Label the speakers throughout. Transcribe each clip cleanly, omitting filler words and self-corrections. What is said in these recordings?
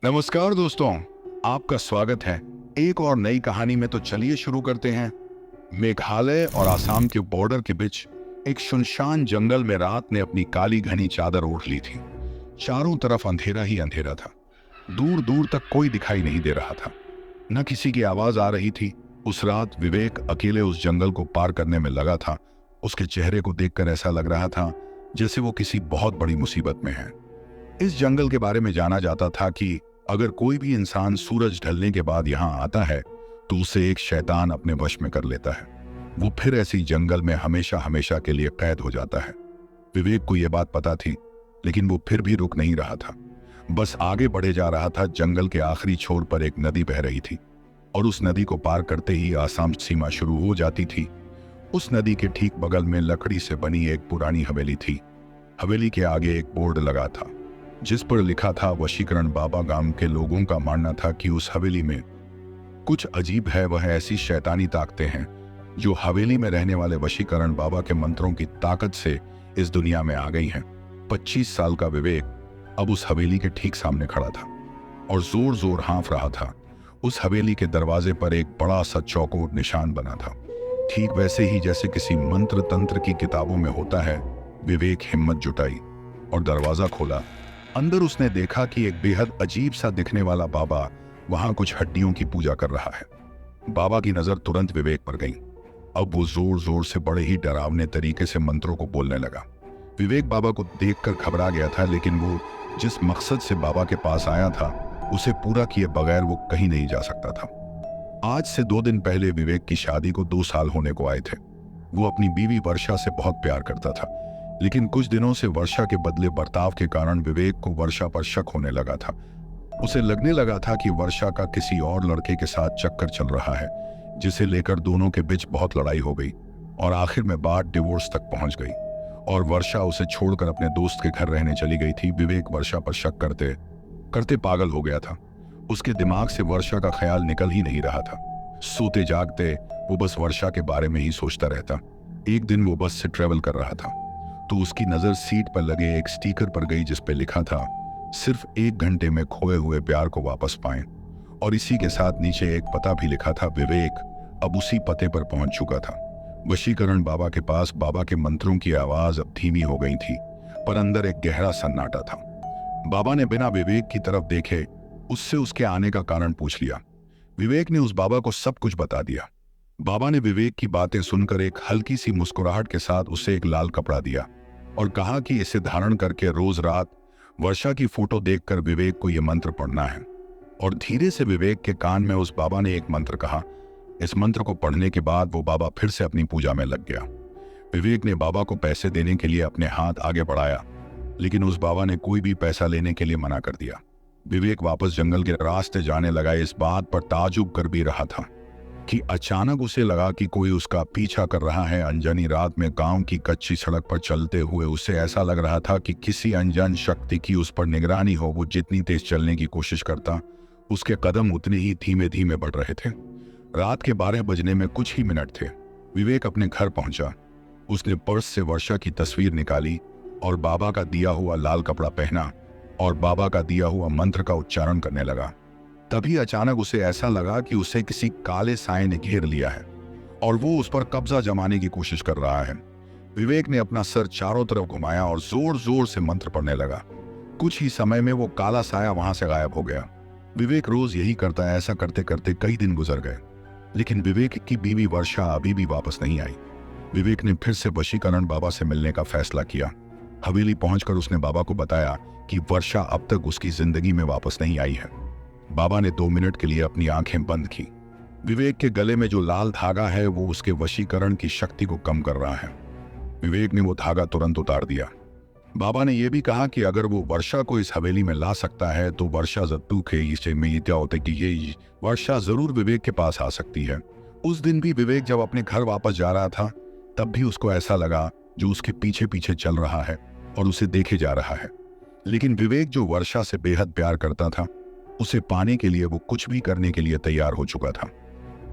Speaker 1: नमस्कार दोस्तों, आपका स्वागत है एक और नई कहानी में। तो चलिए शुरू करते हैं। मेघालय और आसाम के बॉर्डर के बीच एक सुनसान जंगल में रात ने अपनी काली घनी चादर ओढ़ ली थी। चारों तरफ अंधेरा ही अंधेरा था। दूर दूर तक कोई दिखाई नहीं दे रहा था, न किसी की आवाज आ रही थी। उस रात विवेक अकेले उस जंगल को पार करने में लगा था। उसके चेहरे को देखकर ऐसा लग रहा था जैसे वो किसी बहुत बड़ी मुसीबत में है। इस जंगल के बारे में जाना जाता था कि अगर कोई भी इंसान सूरज ढलने के बाद यहाँ आता है तो उसे एक शैतान अपने वश में कर लेता है। वो फिर ऐसी जंगल में हमेशा हमेशा के लिए कैद हो जाता है। विवेक को यह बात पता थी, लेकिन वो फिर भी रुक नहीं रहा था। बस आगे बढ़े जा रहा था। जंगल के आखिरी छोर पर एक नदी बह रही थी और उस नदी को पार करते ही आसाम सीमा शुरू हो जाती थी। उस नदी के ठीक बगल में लकड़ी से बनी एक पुरानी हवेली थी। हवेली के आगे एक बोर्ड लगा था जिस पर लिखा था वशीकरण बाबा। गांव के लोगों का मानना था कि उस हवेली में कुछ अजीब है। वह ऐसी शैतानी ताकतें हैं जो हवेली में रहने वाले वशीकरण बाबा के मंत्रों की ताकत से इस दुनिया में आ गई हैं। 25 साल का विवेक अब उस हवेली के ठीक सामने खड़ा था और जोर जोर हाँफ रहा था। उस हवेली के दरवाजे पर एक बड़ा सा चौकोर निशान बना था, ठीक वैसे ही जैसे किसी मंत्र तंत्र की किताबों में होता है। विवेक हिम्मत जुटाई और दरवाजा खोला। अंदर उसने देखा कि एक बेहद अजीब सा दिखने वाला बाबा वहां कुछ हड्डियों की पूजा कर रहा है। बाबा की नजर तुरंत विवेक पर गई। अब वो जोर जोर से बड़े ही डरावने तरीके से मंत्रों को बोलने लगा। विवेक बाबा को देखकर घबरा गया था, लेकिन वो जिस मकसद से बाबा के पास आया था उसे पूरा किए बगैर वो कहीं नहीं जा सकता था। आज से 2 दिन पहले विवेक की शादी को 2 साल होने को आए थे। वो अपनी बीवी वर्षा से बहुत प्यार करता था, लेकिन कुछ दिनों से वर्षा के बदले बर्ताव के कारण विवेक को वर्षा पर शक होने लगा था। उसे लगने लगा था कि वर्षा का किसी और लड़के के साथ चक्कर चल रहा है, जिसे लेकर दोनों के बीच बहुत लड़ाई हो गई और आखिर में बात डिवोर्स तक पहुंच गई और वर्षा उसे छोड़कर अपने दोस्त के घर रहने चली गई थी। विवेक वर्षा पर शक करते करते पागल हो गया था। उसके दिमाग से वर्षा का ख्याल निकल ही नहीं रहा था। सोते जागते वो बस वर्षा के बारे में ही सोचता रहता। एक दिन वो बस से ट्रेवल कर रहा था तो उसकी नजर सीट पर लगे एक स्टिकर पर गई जिस पे लिखा था, सिर्फ 1 घंटे में खोए हुए प्यार को वापस पाएं। और इसी के साथ नीचे एक पता भी लिखा था। विवेक अब उसी पते पर पहुंच चुका था। वशीकरण बाबा के पास। बाबा के मंत्रों की आवाज अब धीमी हो गई थी, पर अंदर एक गहरा सन्नाटा था। बाबा ने बिना विवेक की तरफ देखे उससे उसके आने का कारण पूछ लिया। विवेक ने उस बाबा को सब कुछ बता दिया। बाबा ने विवेक की बातें सुनकर एक हल्की सी मुस्कुराहट के साथ उसे एक लाल कपड़ा दिया और कहा कि इसे धारण करके रोज रात वर्षा की फोटो देखकर विवेक को यह मंत्र पढ़ना है। और धीरे से विवेक के कान में उस बाबा ने एक मंत्र कहा। इस मंत्र को पढ़ने के बाद वो बाबा फिर से अपनी पूजा में लग गया। विवेक ने बाबा को पैसे देने के लिए अपने हाथ आगे बढ़ाया, लेकिन उस बाबा ने कोई भी पैसा लेने के लिए मना कर दिया। विवेक वापस जंगल के रास्ते जाने लगा। इस बात पर ताजुब कर भी रहा था कि अचानक उसे लगा कि कोई उसका पीछा कर रहा है। अनजानी रात में गांव की कच्ची सड़क पर चलते हुए उसे ऐसा लग रहा था कि किसी अनजान शक्ति की उस पर निगरानी हो। वो जितनी तेज चलने की कोशिश करता, उसके कदम उतने ही धीमे धीमे बढ़ रहे थे। रात के 12 बजने में कुछ ही मिनट थे। विवेक अपने घर पहुंचा। उसने पर्स से वर्षा की तस्वीर निकाली और बाबा का दिया हुआ लाल कपड़ा पहना और बाबा का दिया हुआ मंत्र का उच्चारण करने लगा। तभी अचानक उसे ऐसा लगा कि उसे किसी काले साए ने घेर लिया है और वो उस पर कब्जा जमाने की कोशिश कर रहा है। विवेक ने अपना सर चारों तरफ घुमाया और जोर जोर से मंत्र पढ़ने लगा। कुछ ही समय में वो काला साया वहां से गायब हो गया। विवेक रोज यही करता है। ऐसा करते करते कई दिन गुजर गए, लेकिन विवेक की बीवी वर्षा अभी भी वापस नहीं आई। विवेक ने फिर से वशीकरण बाबा से मिलने का फैसला किया। हवेली पहुंचकर उसने बाबा को बताया कि वर्षा अब तक उसकी जिंदगी में वापस नहीं आई है। बाबा ने 2 मिनट के लिए अपनी आंखें बंद की। विवेक के गले में जो लाल धागा है वो उसके वशीकरण की शक्ति को कम कर रहा है। विवेक ने वो धागा तुरंत उतार दिया। बाबा ने यह भी कहा कि अगर वो वर्षा को इस हवेली में ला सकता है तो वर्षा जत्तू के इसे में क्या होता है कि ये वर्षा जरूर विवेक के पास आ सकती है। उस दिन भी विवेक जब अपने घर वापस जा रहा था तब भी उसको ऐसा लगा जो उसके पीछे पीछे चल रहा है और उसे देखे जा रहा है। लेकिन विवेक जो वर्षा से बेहद प्यार करता था, उसे पाने के लिए वो कुछ भी करने के लिए तैयार हो चुका था।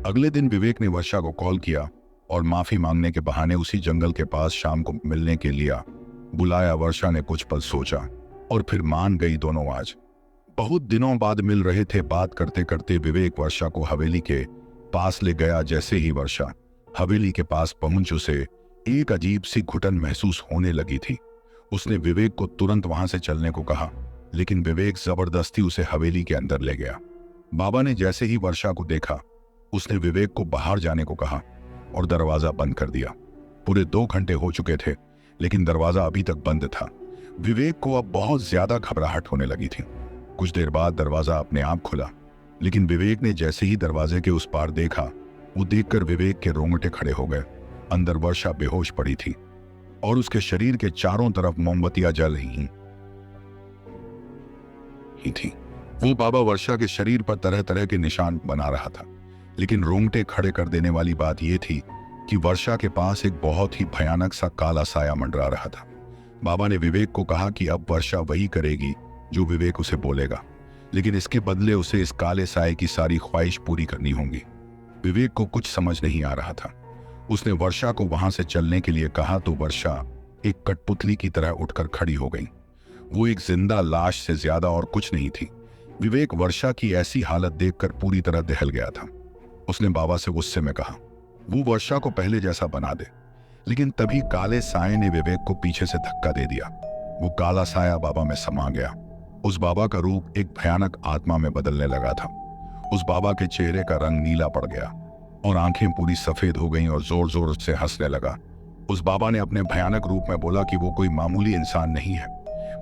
Speaker 1: अगले दिन विवेक ने वर्षा को कॉल किया और माफी मांगने के बहाने उसी जंगल के पास शाम को मिलने के लिए बुलाया। वर्षा ने कुछ पल सोचा और फिर मान गई। दोनों आज बहुत दिनों बाद मिल रहे थे। बात करते करते विवेक वर्षा को हवेली के पास ले गया। जैसे ही वर्षा हवेली के पास पहुंच उसे एक अजीब सी घुटन महसूस होने लगी थी। उसने विवेक को तुरंत वहां से चलने को कहा, लेकिन विवेक जबरदस्ती उसे हवेली के अंदर ले गया। बाबा ने जैसे ही वर्षा को देखा, उसने विवेक को बाहर जाने को कहा और दरवाजा बंद कर दिया। पूरे 2 घंटे हो चुके थे, लेकिन दरवाजा अभी तक बंद था। विवेक को अब बहुत ज्यादा घबराहट होने लगी थी। कुछ देर बाद दरवाजा अपने आप खुला, लेकिन विवेक ने जैसे ही दरवाजे के उस पार देखा, वो देखकर विवेक के रोंगटे खड़े हो गए। अंदर वर्षा बेहोश पड़ी थी और उसके शरीर के चारों तरफ मोमबत्तियां जल रही थी। वो बाबा वर्षा के शरीर पर तरह तरह के निशान बना रहा था, लेकिन रोंगटे खड़े कर देने वाली बात यह थी कि वर्षा के पास एक बहुत ही भयानक सा काला साया मंडरा रहा था। बाबा ने विवेक को कहा कि अब वर्षा वही करेगी जो विवेक उसे बोलेगा, लेकिन इसके बदले उसे इस काले साए की सारी ख्वाहिश पूरी करनी होगी। विवेक को कुछ समझ नहीं आ रहा था। उसने वर्षा को वहां से चलने के लिए कहा तो वर्षा एक कठपुतली की तरह उठकर खड़ी हो गई। वो एक जिंदा लाश से ज्यादा और कुछ नहीं थी। विवेक वर्षा की ऐसी हालत देखकर पूरी तरह दहल गया था। उसने बाबा से गुस्से में कहा, वो वर्षा को पहले जैसा बना दे। लेकिन तभी काले साए ने विवेक को पीछे से धक्का दे दिया। वो काला साया बाबा में समा गया। उस बाबा का रूप एक भयानक आत्मा में बदलने लगा था। उस बाबा के चेहरे का रंग नीला पड़ गया और आंखें पूरी सफेद हो गईं और जोर जोर से हंसने लगा। उस बाबा ने अपने भयानक रूप में बोला कि वो कोई मामूली इंसान नहीं है,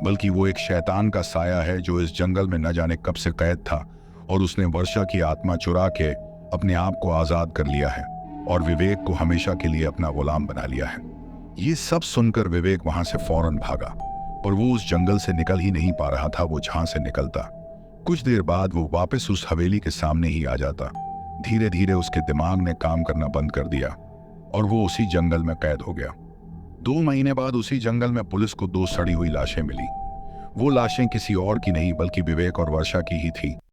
Speaker 1: बल्कि वो एक शैतान का साया है जो इस जंगल में न जाने कब से कैद था, और उसने वर्षा की आत्मा चुरा के अपने आप को आजाद कर लिया है और विवेक को हमेशा के लिए अपना गुलाम बना लिया है। ये सब सुनकर विवेक वहां से फौरन भागा, पर वो उस जंगल से निकल ही नहीं पा रहा था। वो जहां से निकलता, कुछ देर बाद वो वापस उस हवेली के सामने ही आ जाता। धीरे धीरे उसके दिमाग ने काम करना बंद कर दिया और वो उसी जंगल में कैद हो गया। 2 महीने बाद उसी जंगल में पुलिस को 2 सड़ी हुई लाशें मिली। वो लाशें किसी और की नहीं बल्कि विवेक और वर्षा की ही थी।